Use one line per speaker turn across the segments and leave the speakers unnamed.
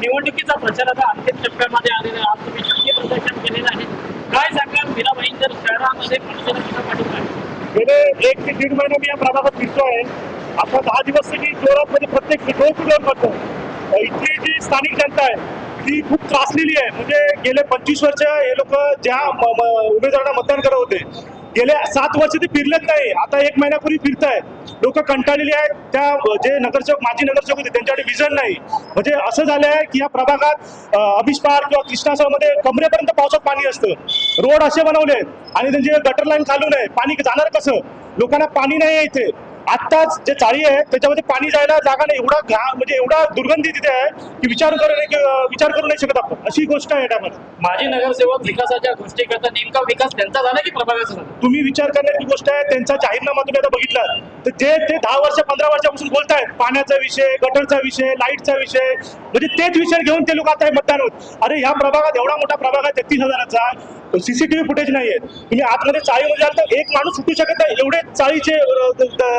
निवडणुकीचा प्रचार आता अंतिम टप्प्यामध्ये आलेला आहे. आज तुम्ही शक्ती प्रदर्शन केलेलं आहे. काय सांगाल मीरा भाईंदर शहरामध्ये मनसेला कसा पाठिंबा आहे?
गेले 1 ते 1.5 महिने मी या प्रभागात फिरतोय. आता 10 दिवस मी जोरात म्हणजे प्रत्येक डोर टू डोर करतो. इथली जी स्थानिक जनता आहे ती खूप त्रासलेली आहे. म्हणजे गेले 25 वर्ष हे लोक ज्या उमेदवारांना मतदान करत होते, गेले 7 वर्ष ते फिरलेच नाही. आता 1 महिन्यापूर्वी फिरतायत. लोक कंटाळलेली आहेत. त्या जे नगरसेवक माजी नगरसेवक होते त्यांच्याकडे विजन नाही. म्हणजे असं झालं आहे की या प्रभागात अभिष्पार किंवा कृष्णासमध्ये कमरेपर्यंत पावसात पाणी असतं. रोड असे बनवले आहेत आणि त्यांचे गटर लाईन खालून आहे. पाणी जाणार कसं? लोकांना पाणी नाही आहे इथे. आत्ताच जे चाळी आहे त्याच्यामध्ये पाणी जायला जागा नाही. म्हणजे एवढा दुर्गंधी तिथे आहे की विचार करू नाही शकत आपण. अशी गोष्ट आहे त्यामध्ये.
माजी नगरसेवक विकासाच्या गोष्टी करता, नेमका विकास त्यांचा झाला की प्रभागाचा झाला?
तुम्ही विचार करण्याची गोष्ट आहे. त्यांचा जाहीरनामा तुम्ही आता बघितला तर ते 10 वर्ष 15 वर्षापासून बोलतायत पाण्याचा विषय, गटरचा विषय, लाईटचा विषय, म्हणजे तेच विषय घेऊन ते लोक आता हे मतदान होत. अरे ह्या प्रभागात एवढा मोठा प्रभाग आहे 33,000चा, सीसीटीव्ही फुटेज नाहीये. तुम्ही आतमध्ये चाळीमध्ये जाल तर एक माणूस सुटू शकत नाही. एवढे चाळीचे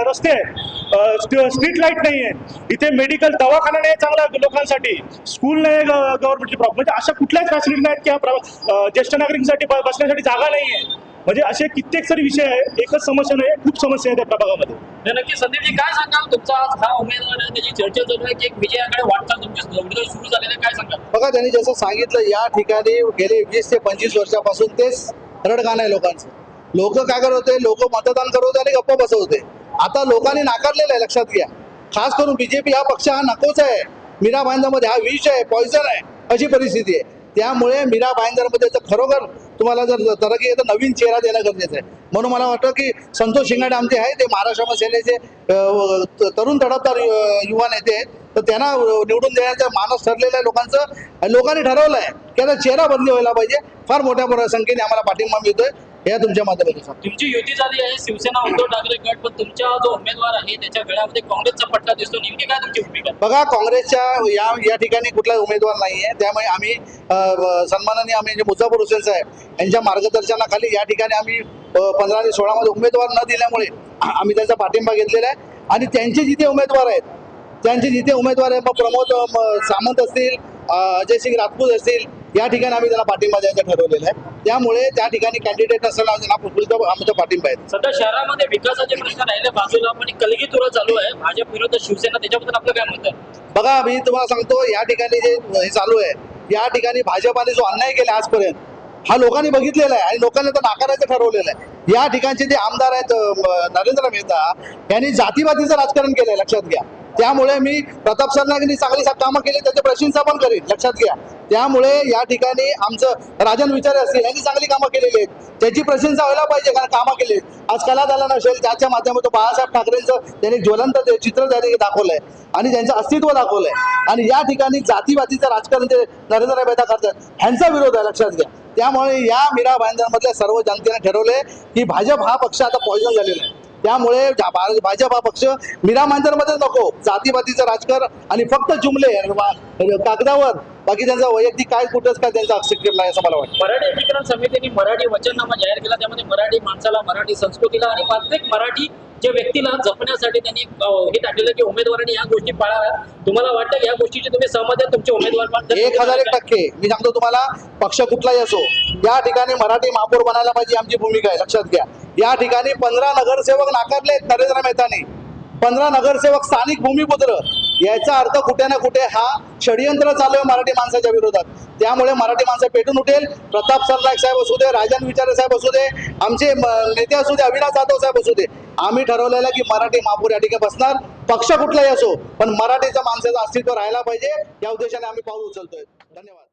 रस्ते आहेत. स्ट्रीट लाईट नाहीये इथे. मेडिकल दवाखाना नाही चांगला लोकांसाठी. स्कूल नाही गव्हर्नमेंटची प्रॉब्लेम. म्हणजे अशा कुठल्याच फॅसिलिटी नाहीत की ज्येष्ठ नागरिकांसाठी बसण्यासाठी जागा नाहीये. म्हणजे असे कित्येक सारे विषय आहे. एकच समस्या नाही, खूप समस्या आहेत त्या प्रभागामध्ये.
नक्की संदीपजी काय सांगाल? तुमचा आज हा उमेदवार आहे, त्याची चर्चा चालू आहे की एक विजयाकडे वाटचाल तुमची सुरू झालेली आहे. काय सांगाल?
बघा, त्यांनी जसं सांगितलं या ठिकाणी गेले 20 ते 25 वर्षापासून तेच रडगाणं आहे लोकांचं. लोक काय करत होते? लोक मतदान करत होते आणि गप्प बसत होते. आता लोकांनी नाकारलेलं आहे, लक्षात घ्या. खास करून बीजेपी हा पक्ष हा नकोच आहे. मीरा भाईंदरमध्ये हा विष आहे, पॉइझन आहे, अशी परिस्थिती आहे. त्यामुळे मीरा भाईंदरमध्ये खरोखर तुम्हाला जर तरकी आहे तर नवीन चेहरा देणं गरजेचं आहे. म्हणून मला वाटतं की संतोष शिंगाडे आमचे आहे, ते महाराष्ट्र सेनेचे तरुण तडफदार युवा नेते आहेत. तर त्यांना निवडून देण्याचा मानस ठरलेलं आहे लोकांचं. लोकांनी ठरवलं आहे की आता चेहरा बदली व्हायला पाहिजे. फार मोठ्या संख्येने आम्हाला पाठिंबा मिळतोय या तुमच्या माध्यमातून.
तुमची युती झाली आहे शिवसेना उद्धव ठाकरे गट, पण तुमचा जो उमेदवार आहे त्याच्या गळ्यामध्ये काँग्रेसचा पट्टा दिसतो. नेमकी काय तुमची भूमिका?
बघा, काँग्रेसच्या या ठिकाणी कुठला उमेदवार नाही आहे. त्यामुळे आम्ही सन्माननीय आम्ही जे मुझफ्फर हुसेन साहेब यांच्या मार्गदर्शनाखाली या ठिकाणी आम्ही 15 आणि 16 मध्ये उमेदवार न दिल्यामुळे आम्ही त्यांचा पाठिंबा घेतलेला आहे. आणि त्यांचे जिथे उमेदवार आहेत मग प्रमोद सामंत असतील, अजय सिंग राजपूत असतील, या ठिकाणी आम्ही त्यांना पाठिंबा द्यायचं ठरवलेलं आहे. त्यामुळे त्या ठिकाणी कॅन्डिडेट असताना आमचा पाठिंबा आहे.
सध्या शहरामध्ये विकासाचे प्रश्न राहिले बाजूला, पण कलगीतुरा चालू आहे भाजप विरुद्ध शिवसेना. त्याच्याबद्दल आपलं काय मत आहे?
बघा, मी तुम्हाला सांगतो, या ठिकाणी जे हे चालू आहे, या ठिकाणी भाजपाने जो अन्याय केला आजपर्यंत हा लोकांनी बघितलेला आहे आणि लोकांनी तर नाकारायचं ठरवलेलं आहे. या ठिकाणचे जे आमदार आहेत नरेंद्र मेहता यांनी जातीवादीचं राजकारण केलंय, लक्षात घ्या. त्यामुळे मी प्रताप सरनाईकांनी चांगली कामं केली, त्याची प्रशंसा पण करेन, लक्षात घ्या. त्यामुळे या ठिकाणी आमचं राजन विचारे असतील, यांनी चांगली कामं केलेली आहेत, त्याची प्रशंसा व्हायला पाहिजे. कारण कामं केली आज कला झाला नसेल त्याच्या माध्यमातून बाळासाहेब ठाकरेंचं त्यांनी ज्वलंत चित्र त्यांनी दाखवलंय आणि त्यांचं अस्तित्व दाखवलंय. आणि या ठिकाणी जातीवादीचं राजकारण जे नरेंद्र मेहता करतात ह्यांचा विरोध आहे, लक्षात घ्या. त्यामुळे या मीरा भाईंदरमधल्या सर्व जनतेने ठरवले की भाजप हा पक्ष आता पॉइझन झालेला आहे. त्यामुळे भाजप हा पक्ष मीरा भाईंदरमध्ये नको. जातीवादीचं राजकारण आणि फक्त जुमले कागदावर, बाकी त्यांचा वैयक्तिक काय कुठंच काय त्यांचा हस्तक्षेप नाही असं मला वाटतं.
मराठी एकीकरण समितीने मराठी वचननामा जाहीर केला. त्यामध्ये मराठी माणसाला, मराठी संस्कृतीला आणि प्रत्येक मराठी जे व्यक्तीला जपण्यासाठी त्यांनी हे टाकलेलं की उमेदवारांनी या गोष्टी पाळाव्यात. तुम्हाला वाटतं की या गोष्टीची तुम्ही सहमत आहे? तुमचे उमेदवार
1001% मी सांगतो तुम्हाला, पक्ष कुठलाही असो, या ठिकाणी मराठी महापौर बनायला पाहिजे आमची भूमिका आहे, लक्षात घ्या. या ठिकाणी 15 नगरसेवक नाकारलेत नरेंद्र मेहतानी. 15 नगरसेवक स्थानिक भूमिपुत्र. याचा अर्थ कुठे ना कुठे हा षडयंत्र चालू आहे मराठी माणसाच्या विरोधात. त्यामुळे मराठी माणसं पेटून उठेल. प्रताप सरनाईक साहेब असू दे, राजन विचारे साहेब असू दे, आमचे नेते असू दे, अविनाश जाधव साहेब असू दे, आम्ही ठरवलेलं की मराठी महापौर या ठिकाणी बसणार. पक्ष कुठलाही असो, पण मराठीच्या माणसाचं अस्तित्व राहायला पाहिजे, या उद्देशाने आम्ही पाऊल उचलतोय. धन्यवाद.